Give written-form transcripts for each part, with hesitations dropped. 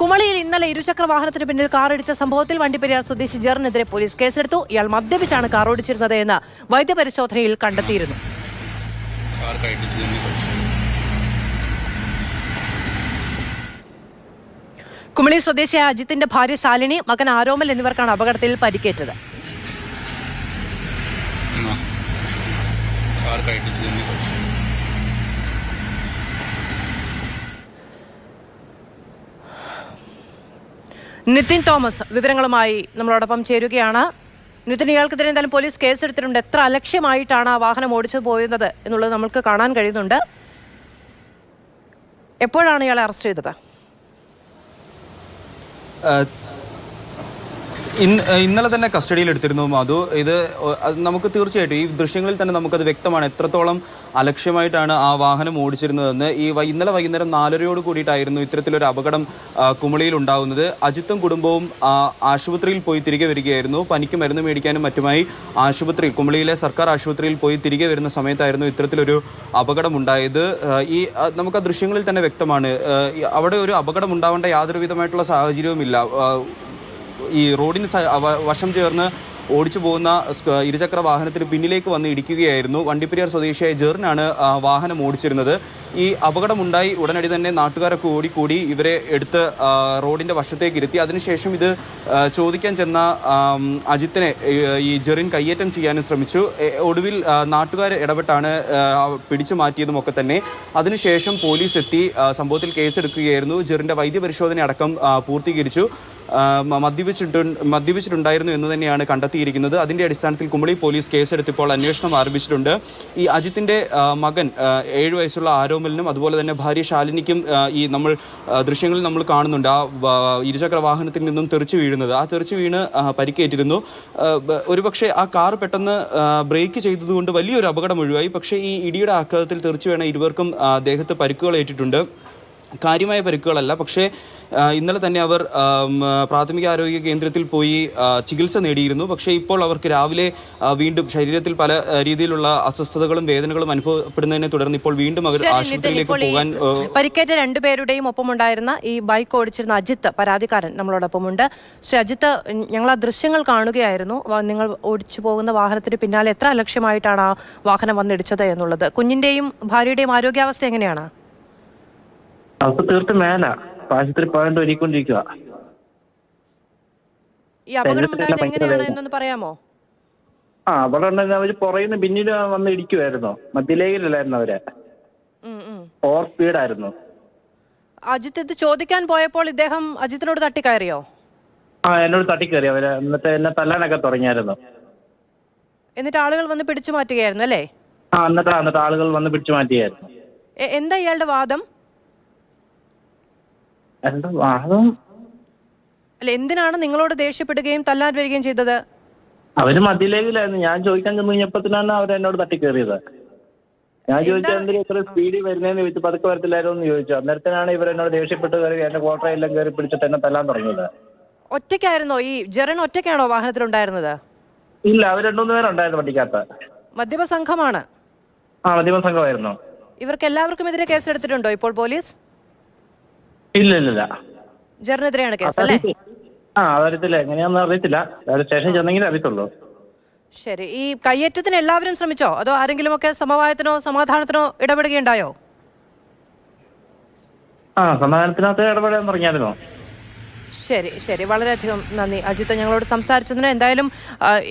കുമളിയിൽ ഇന്നലെ ഇരുചക്ര വാഹനത്തിന് പിന്നിൽ കാറിടിച്ച സംഭവത്തിൽ വണ്ടിപ്പെരിയാർ സ്വദേശി ജെറിനെതിരെ പോലീസ് കേസെടുത്തു. ഇയാൾ മദ്യപിച്ചാണ് കാർ ഓടിച്ചിരുന്നത് എന്ന് വൈദ്യപരിശോധനയിൽ കണ്ടെത്തിയിരുന്നു. കുമളി സ്വദേശിയായ അജിത്തിന്റെ ഭാര്യ ശാലിനി, മകൻ ആരോമൽ എന്നിവർക്കാണ് അപകടത്തിൽ പരിക്കേറ്റത്. നിതിൻ തോമസ് വിവരങ്ങളുമായി നമ്മളോടൊപ്പം ചേരുകയാണ്. നിതിൻ, ഇയാൾക്കെതിരെ എന്തായാലും പോലീസ് കേസെടുത്തിട്ടുണ്ട്. എത്ര അലക്ഷ്യമായിട്ടാണ് ആ വാഹനം ഓടിച്ചു പോയത് എന്നുള്ളത് നമുക്ക് കാണാൻ കഴിയുന്നുണ്ട്. എപ്പോഴാണ് ഇയാളെ അറസ്റ്റ് ചെയ്തത്? ഇന്നലെ തന്നെ കസ്റ്റഡിയിൽ എടുത്തിരുന്നു മധു. ഇത് നമുക്ക് തീർച്ചയായിട്ടും ഈ ദൃശ്യങ്ങളിൽ തന്നെ നമുക്കത് വ്യക്തമാണ് എത്രത്തോളം അലക്ഷ്യമായിട്ടാണ് ആ വാഹനം ഓടിച്ചിരുന്നതെന്ന്. ഇന്നലെ വൈകുന്നേരം 4:30 കൂടിയിട്ടായിരുന്നു ഇത്തരത്തിലൊരു അപകടം കുമളിയിൽ ഉണ്ടാകുന്നത്. അജിത്തും കുടുംബവും ആശുപത്രിയിൽ പോയി തിരികെ വരികയായിരുന്നു. പനിക്ക് മരുന്ന് മേടിക്കാനും മറ്റുമായി കുമളിയിലെ സർക്കാർ ആശുപത്രിയിൽ പോയി തിരികെ വരുന്ന സമയത്തായിരുന്നു ഇത്തരത്തിലൊരു അപകടം ഉണ്ടായത്. നമുക്ക് ആ ദൃശ്യങ്ങളിൽ തന്നെ വ്യക്തമാണ് അവിടെ ഒരു അപകടം ഉണ്ടാവേണ്ട യാതൊരു വിധമായിട്ടുള്ള സാഹചര്യവുമില്ല. ഈ റോഡിന് വശം ചേർന്ന് ഓടിച്ചു പോകുന്ന ഇരുചക്ര വാഹനത്തിന് പിന്നിലേക്ക് വന്ന് ഇടിക്കുകയായിരുന്നു. വണ്ടിപ്പെരിയാർ സ്വദേശിയായ ജെറിനാണ് വാഹനം ഓടിച്ചിരുന്നത്. ഈ അപകടമുണ്ടായി ഉടനടി തന്നെ നാട്ടുകാരൊക്കെ ഓടിക്കൂടി ഇവരെ എടുത്ത് റോഡിൻ്റെ വശത്തേക്ക് ഇരുത്തി. അതിനുശേഷം ഇത് ചോദിക്കാൻ ചെന്ന അജിത്തിനെ ഈ ജെറിൻ കയ്യേറ്റം ചെയ്യാനും ശ്രമിച്ചു. ഒടുവിൽ നാട്ടുകാർ ഇടപെട്ടാണ് പിടിച്ചു മാറ്റിയതുമൊക്കെ തന്നെ. അതിനുശേഷം പോലീസ് എത്തി സംഭവത്തിൽ കേസെടുക്കുകയായിരുന്നു. ജെറിൻ്റെ വൈദ്യപരിശോധന അടക്കം പൂർത്തീകരിച്ചു. മദ്യപിച്ചിട്ടുണ്ടായിരുന്നു എന്ന് തന്നെയാണ് കണ്ടെത്തിയിരിക്കുന്നത്. അതിൻ്റെ അടിസ്ഥാനത്തിൽ കുമളി പോലീസ് കേസെടുത്തിപ്പോൾ അന്വേഷണം ആരംഭിച്ചിട്ടുണ്ട്. ഈ അജിത്തിൻ്റെ മകൻ 7 വയസ്സുള്ള ആരോമലിനും അതുപോലെ തന്നെ ഭാര്യ ശാലിനിക്കും ഈ ദൃശ്യങ്ങളിൽ നമ്മൾ കാണുന്നുണ്ട് ആ ഇരുചക്ര വാഹനത്തിൽ നിന്നും തെറിച്ചു വീഴുന്നത്. ആ തെറിച്ചു വീണ് പരിക്കേറ്റിരുന്നു. ഒരുപക്ഷെ ആ കാർ പെട്ടെന്ന് ബ്രേക്ക് ചെയ്തതുകൊണ്ട് വലിയൊരു അപകടം ഒഴിവായി. പക്ഷേ ഈ ഇടിയുടെ ആഘാതത്തിൽ തെറിച്ചു വീണ ഇരുവർക്കും ദേഹത്ത് പരിക്കുകൾ ഏറ്റിട്ടുണ്ട്. കാര്യമായ പരിക്കുകളല്ല. പക്ഷേ ഇന്നലെ തന്നെ അവർ പ്രാഥമിക ആരോഗ്യ കേന്ദ്രത്തിൽ പോയി ചികിത്സ നേടിയിരുന്നു. പക്ഷേ ഇപ്പോൾ അവർക്ക് രാവിലെ വീണ്ടും ശരീരത്തിൽ പല രീതിയിലുള്ള അസ്വസ്ഥതകളും വേദനകളും അനുഭവപ്പെടുന്നതിനെ തുടർന്ന് ഇപ്പോൾ വീണ്ടും അവർ ആശുപത്രിയിലേക്ക് പോകാൻ പരിക്കേറ്റ 2 പേരുടെയും ഒപ്പമുണ്ടായിരുന്ന ഈ ബൈക്ക് ഓടിച്ചിരുന്ന അജിത്ത്, പരാതിക്കാരൻ, നമ്മളോടൊപ്പമുണ്ട്. ശ്രീ അജിത്ത്, ഞങ്ങൾ ആ ദൃശ്യങ്ങൾ കാണുകയായിരുന്നു. നിങ്ങൾ ഓടിച്ചു പോകുന്ന വാഹനത്തിന് പിന്നാലെ എത്ര അലക്ഷ്യമായിട്ടാണ് ആ വാഹനം വന്നിടിച്ചത് എന്നുള്ളത്. കുഞ്ഞിന്റെയും ഭാര്യയുടെയും ആരോഗ്യാവസ്ഥ എങ്ങനെയാണ്? അവർക്ക് തീർത്തും മേല ആശുപത്രി പോയിട്ട് ഒരുക്കൊണ്ടിരിക്കുക. ഈ അപകടം ഉണ്ടായത് എങ്ങനെയാണ് എന്നൊന്ന് പറയാമോ? അവിടെ ഉണ്ടെങ്കിൽ അവര് പുറയുന്ന പിന്നീട് വന്ന് ഇടിക്കുമായിരുന്നു. മധ്യലേഖയിലായിരുന്നു അവര്. ഓവർ സ്പീഡായിരുന്നു. അജിത്ത് ഇത് ചോദിക്കാൻ പോയപ്പോൾ ഇദ്ദേഹം അജിത്തിനോട് തട്ടിക്കയറിയോ? എന്നോട് തട്ടിക്കയറി. അവര് എന്നിട്ട് എന്നെ തല്ലാനൊക്കെ തുടങ്ങിയായിരുന്നു. എന്നിട്ട് ആളുകൾ വന്ന് പിടിച്ചു മാറ്റുകയായിരുന്നു അല്ലേ? എന്നിട്ട് ആളുകൾ വന്ന് പിടിച്ചു മാറ്റിയായിരുന്നു. എന്താ ഇയാളുടെ വാദം? അല്ല, എന്തിനാണ് നിങ്ങളോട് ദേഷ്യപ്പെടുകയും തല്ലാൻ വരികയും ചെയ്തത്? അവര് മധ്യലേഖയിലായിരുന്നു. ഞാൻ ചോദിക്കാൻ ചെന്ന് കഴിഞ്ഞപ്പോഴത്തേനാണ് അവർ എന്നോട് തട്ടിക്കേറിയത്. ഞാൻ ചോദിച്ചാൽ എന്തിനാ ഇത്ര സ്പീഡിൽ വരുന്നതെന്ന് ചോദിച്ചു. പതുക്കെ വരത്തില്ലായിരുന്നു എന്ന് ചോദിച്ചു. അന്നേരത്തിനാണ് ഇവർ എന്നോട് ദേഷ്യപ്പെട്ട് കയറി എന്റെ കോട്ടറെല്ലാം കയറി പിടിച്ചിട്ട് എന്നെ തല്ലാൻ തുടങ്ങിയത്. ഒറ്റയ്ക്കായിരുന്നോ? ഈ ജെറിൻ ഒറ്റയ്ക്കാണോ വാഹനത്തിലുണ്ടായിരുന്നത്? ഇല്ല, അവർ 2-3 പേരുണ്ടായിരുന്നു വണ്ടിക്കകത്ത്. മദ്യപ സംഘമാണ്? മദ്യപ സംഘമായിരുന്നു. ഇവർക്ക് എല്ലാവർക്കും എതിരെ കേസെടുത്തിട്ടുണ്ടോ ഇപ്പോൾ പോലീസ്? ഇല്ല. ജെറിനെതിരെയാണ് കേസ് അല്ലേ? അറിയത്തില്ല, എങ്ങനെയാണെന്ന് അറിയത്തില്ല. സ്റ്റേഷൻ ചെന്നെങ്കിലും അറിയത്തുള്ളൂ. ശരി. ഈ കയ്യേറ്റത്തിന് എല്ലാവരും ശ്രമിച്ചോ? അതോ ആരെങ്കിലും ഒക്കെ സമവായത്തിനോ സമാധാനത്തിനോ ഇടപെടുകയുണ്ടായോ? സമാധാനത്തിനകത്ത് ഇടപെടാൻ തുടങ്ങിയായിരുന്നോ? ശരി. വളരെയധികം നന്ദി അജിത്ത്, ഞങ്ങളോട് സംസാരിച്ചതിന്. എന്തായാലും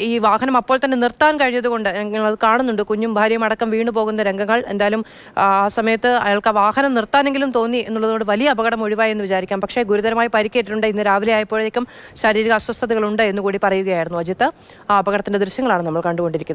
ഈ വാഹനം അപ്പോൾ തന്നെ നിർത്താൻ കഴിഞ്ഞതുകൊണ്ട് ഞങ്ങൾ കാണുന്നുണ്ട് കുഞ്ഞും ഭാര്യയും അടക്കം വീണു പോകുന്ന രംഗങ്ങൾ. എന്തായാലും ആ സമയത്ത് അയാൾക്ക് ആ വാഹനം നിർത്താനെങ്കിലും തോന്നി എന്നുള്ളതുകൊണ്ട് വലിയ അപകടം ഒഴിവായി എന്ന് വിചാരിക്കാം. പക്ഷേ ഗുരുതരമായി പരിക്കേറ്റിട്ടുണ്ട്. ഇന്ന് രാവിലെ ആയപ്പോഴേക്കും ശാരീരിക അസ്വസ്ഥതകളുണ്ട് എന്നുകൂടി പറയുകയായിരുന്നു അജിത്ത്. ആ അപകടത്തിന്റെ ദൃശ്യങ്ങളാണ് നമ്മൾ കണ്ടുകൊണ്ടിരിക്കുന്നത്.